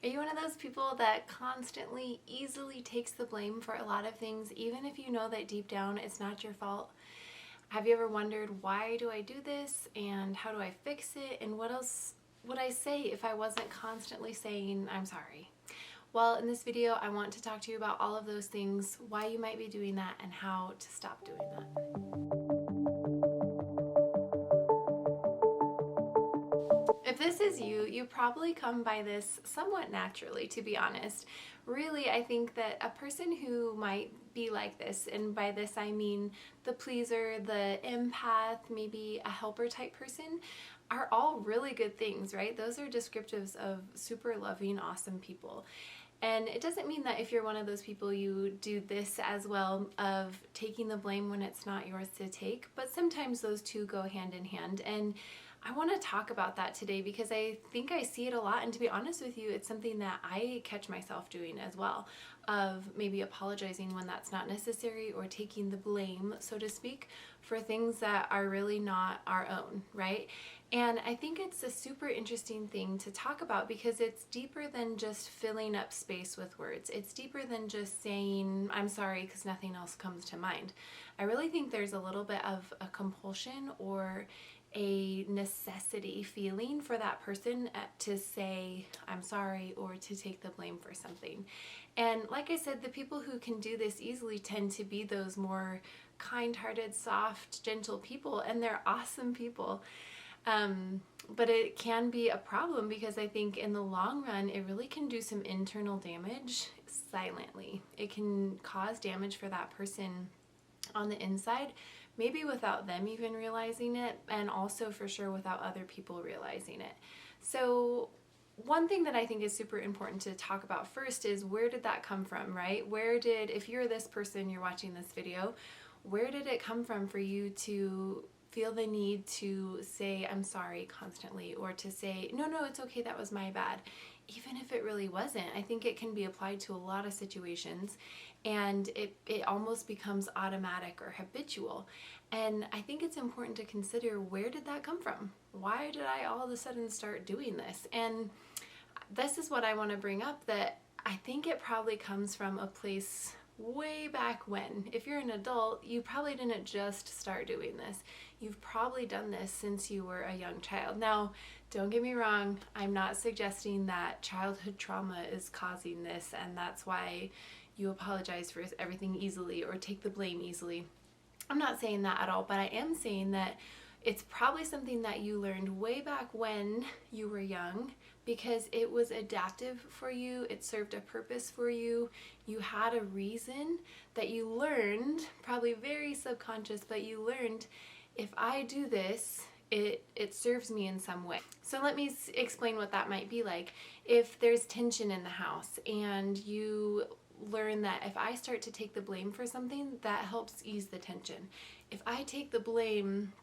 Are you one of those people that constantly, easily takes the blame for a lot of things, even if you know that deep down it's not your fault? Have you ever wondered, why do I do this, and how do I fix it, and what else would I say if I wasn't constantly saying I'm sorry? Well, in this video, I want to talk to you about all of those things, why you might be doing that, and how to stop doing that. If this is you, you probably come by this somewhat naturally, to be honest. Really, I think that a person who might be like this, and by this I mean the pleaser, the empath, maybe a helper type person, are all really good things, right? Those are descriptives of super loving, awesome people. And it doesn't mean that if you're one of those people you do this as well, of taking the blame when it's not yours to take, but sometimes those two go hand in hand. And I want to talk about that today because I think I see it a lot, and to be honest with you, it's something that I catch myself doing as well, of maybe apologizing when that's not necessary, or taking the blame, so to speak, for things that are really not our own, right? And I think it's a super interesting thing to talk about because it's deeper than just filling up space with words. It's deeper than just saying I'm sorry because nothing else comes to mind. I really think there's a little bit of a compulsion or a necessity feeling for that person to say I'm sorry or to take the blame for something. And like I said, the people who can do this easily tend to be those more kind-hearted, soft, gentle people, and they're awesome people. But it can be a problem because I think in the long run it really can do some internal damage silently. It can cause damage for that person on the inside, maybe without them even realizing it, and also for sure without other people realizing it. So one thing that I think is super important to talk about first is, where did that come from, right? If you're this person, you're watching this video, where did it come from for you to feel the need to say I'm sorry constantly, or to say no, it's okay, that was my bad, even if it really wasn't? I think it can be applied to a lot of situations, and it almost becomes automatic or habitual. And I think it's important to consider, where did that come from? Why did I all of a sudden start doing this? And this is what I want to bring up, that I think it probably comes from a place way back when. If you're an adult, you probably didn't just start doing this. You've probably done this since you were a young child. Now, don't get me wrong, I'm not suggesting that childhood trauma is causing this and that's why you apologize for everything easily or take the blame easily. I'm not saying that at all, but I am saying that it's probably something that you learned way back when you were young, because it was adaptive for you, it served a purpose for you, you had a reason that you learned, probably very subconscious, but you learned, if I do this, it serves me in some way. So let me explain what that might be like. If there's tension in the house and you learn that if I start to take the blame for something, that helps ease the tension. If I take the blame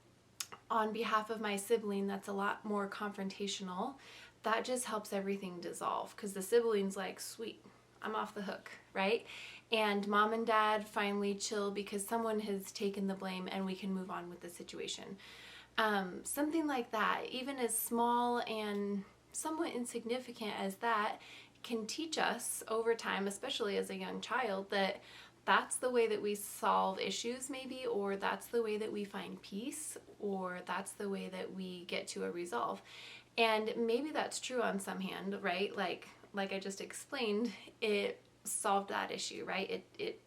on behalf of my sibling, that's a lot more confrontational. That just helps everything dissolve, because the sibling's like, sweet, I'm off the hook, right? And mom and dad finally chill because someone has taken the blame and we can move on with the situation. Something like that, even as small and somewhat insignificant as that, can teach us over time, especially as a young child, that that's the way that we solve issues maybe, or that's the way that we find peace, or that's the way that we get to a resolve. And maybe that's true on some hand, right? Like I just explained, it solved that issue, right? It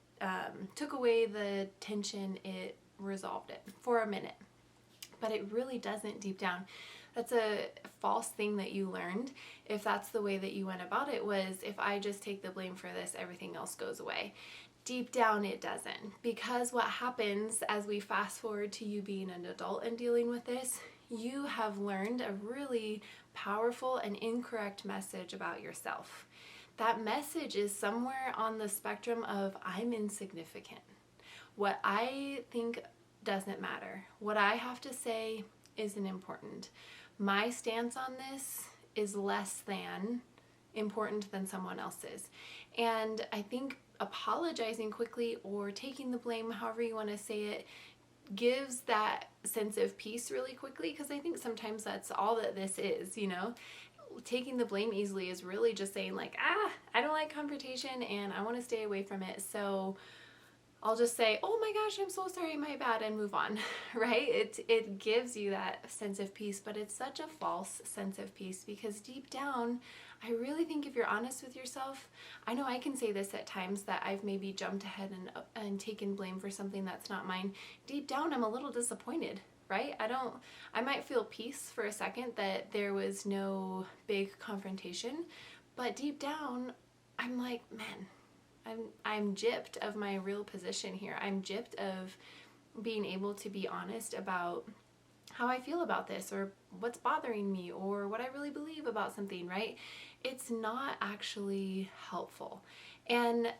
took away the tension, it resolved it for a minute. But it really doesn't deep down. That's a false thing that you learned, if that's the way that you went about it, was if I just take the blame for this, everything else goes away. Deep down it doesn't, because what happens as we fast forward to you being an adult and dealing with this, you have learned a really powerful and incorrect message about yourself. That message is somewhere on the spectrum of I'm insignificant. What I think doesn't matter. What I have to say isn't important. My stance on this is less than important than someone else's. And I think apologizing quickly or taking the blame, however you want to say it, gives that sense of peace really quickly, because I think sometimes that's all that this is, you know. taking the blame easily is really just saying like, I don't like confrontation and I want to stay away from it. So I'll just say, oh my gosh, I'm so sorry, my bad, and move on, right? It gives you that sense of peace, but it's such a false sense of peace, because deep down, I really think if you're honest with yourself, I know I can say this at times that I've maybe jumped ahead and taken blame for something that's not mine. Deep down, I'm a little disappointed, right? I might feel peace for a second that there was no big confrontation, but deep down, I'm like, man, I'm gypped of my real position here. I'm gypped of being able to be honest about how I feel about this, or what's bothering me, or what I really believe about something, right? It's not actually helpful. And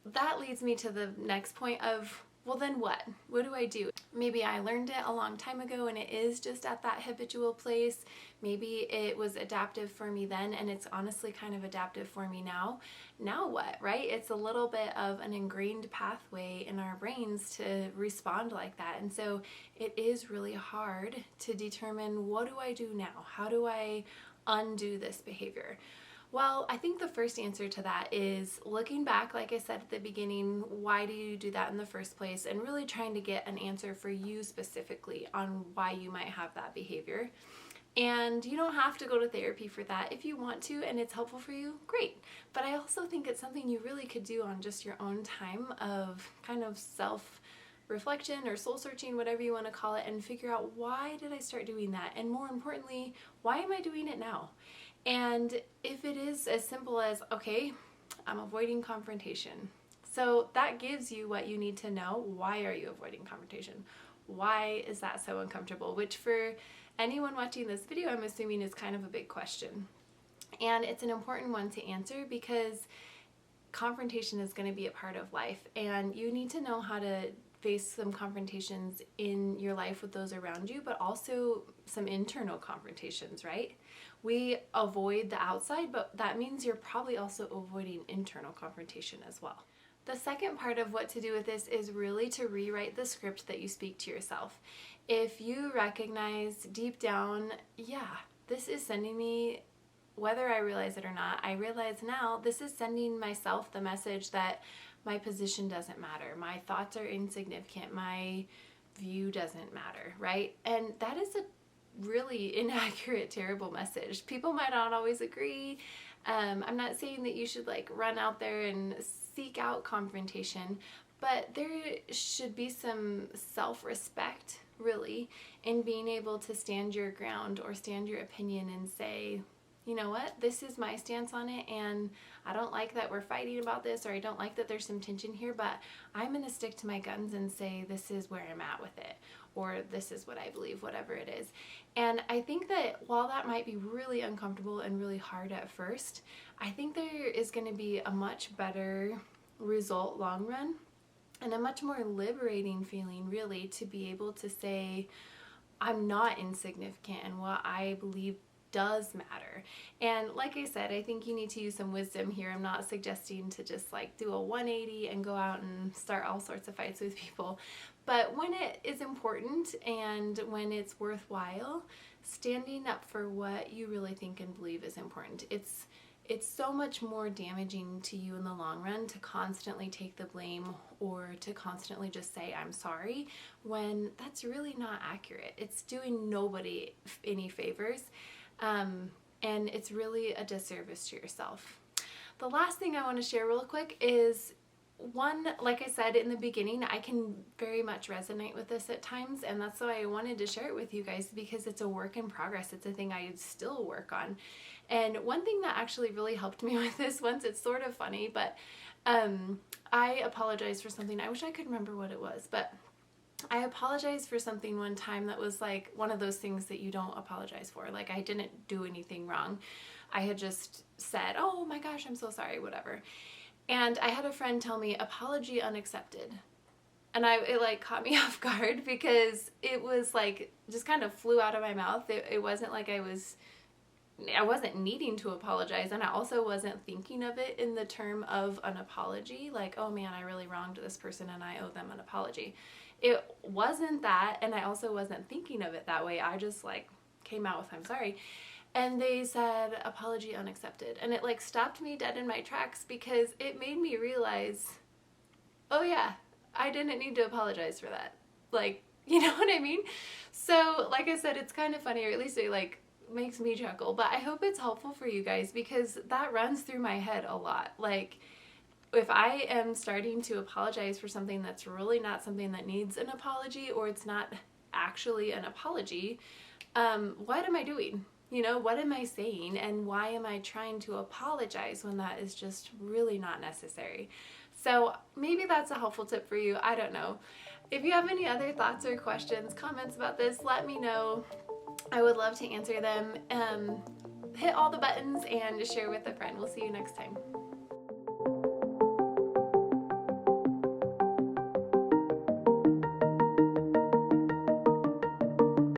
that leads me to the next point of, well, then what? What do I do? Maybe I learned it a long time ago and it is just at that habitual place. Maybe it was adaptive for me then and it's honestly kind of adaptive for me now. Now what, right? It's a little bit of an ingrained pathway in our brains to respond like that. And so it is really hard to determine, what do I do now? How do I undo this behavior? Well, I think the first answer to that is looking back, like I said at the beginning, why do you do that in the first place? And really trying to get an answer for you specifically on why you might have that behavior. And you don't have to go to therapy for that. If you want to and it's helpful for you, great. But I also think it's something you really could do on just your own time of kind of self-reflection or soul searching, whatever you want to call it, and figure out, why did I start doing that? And more importantly, why am I doing it now? And if it is as simple as, okay, I'm avoiding confrontation. So that gives you what you need to know. Why are you avoiding confrontation? Why is that so uncomfortable? Which for anyone watching this video, I'm assuming is kind of a big question. And it's an important one to answer, because confrontation is going to be a part of life. And you need to know how to face some confrontations in your life with those around you, but also some internal confrontations, right? We avoid the outside, but that means you're probably also avoiding internal confrontation as well. The second part of what to do with this is really to rewrite the script that you speak to yourself. If you recognize deep down, yeah, this is sending me, whether I realize it or not, I realize now this is sending myself the message that my position doesn't matter, my thoughts are insignificant, my view doesn't matter, right? And that is a really inaccurate, terrible message. People might not always agree. I'm not saying that you should like run out there and seek out confrontation, but there should be some self-respect really in being able to stand your ground or stand your opinion and say, you know what, this is my stance on it, and I don't like that we're fighting about this, or I don't like that there's some tension here, but I'm going to stick to my guns and say this is where I'm at with it, or this is what I believe, whatever it is. And I think that while that might be really uncomfortable and really hard at first, I think there is going to be a much better result long run, and a much more liberating feeling really, to be able to say, I'm not insignificant and what I believe does matter. And like I said, I think you need to use some wisdom here. I'm not suggesting to just like do a 180 and go out and start all sorts of fights with people. But when it is important and when it's worthwhile, standing up for what you really think and believe is important. It's so much more damaging to you in the long run to constantly take the blame or to constantly just say, I'm sorry, when that's really not accurate. It's doing nobody any favors. And it's really a disservice to yourself. The last thing I want to share real quick is one, like I said in the beginning, I can very much resonate with this at times, and that's why I wanted to share it with you guys, because it's a work in progress. It's a thing I still work on. And one thing that actually really helped me with this once, it's sort of funny, but I apologized for something. I wish I could remember what it was, but I apologized for something one time that was like one of those things that you don't apologize for. Like, I didn't do anything wrong. I had just said, oh my gosh, I'm so sorry, whatever. And I had a friend tell me, apology unaccepted. And it like caught me off guard, because it was like just kind of flew out of my mouth. It wasn't like I wasn't needing to apologize, and I also wasn't thinking of it in the term of an apology, like, oh man, I really wronged this person and I owe them an apology. It wasn't that, and I also wasn't thinking of it that way. I just like came out with, I'm sorry. and they said apology unaccepted. And it like stopped me dead in my tracks because it made me realize, oh yeah, I didn't need to apologize for that. Like, you know what I mean? So like I said, it's kind of funny, or at least it like makes me chuckle, but I hope it's helpful for you guys because that runs through my head a lot. Like, if I am starting to apologize for something that's really not something that needs an apology, or it's not actually an apology, what am I doing? You know, what am I saying, and why am I trying to apologize when that is just really not necessary? So maybe that's a helpful tip for you. I don't know. If you have any other thoughts or questions, comments about this, let me know. I would love to answer them. Hit all the buttons and share with a friend. We'll see you next time.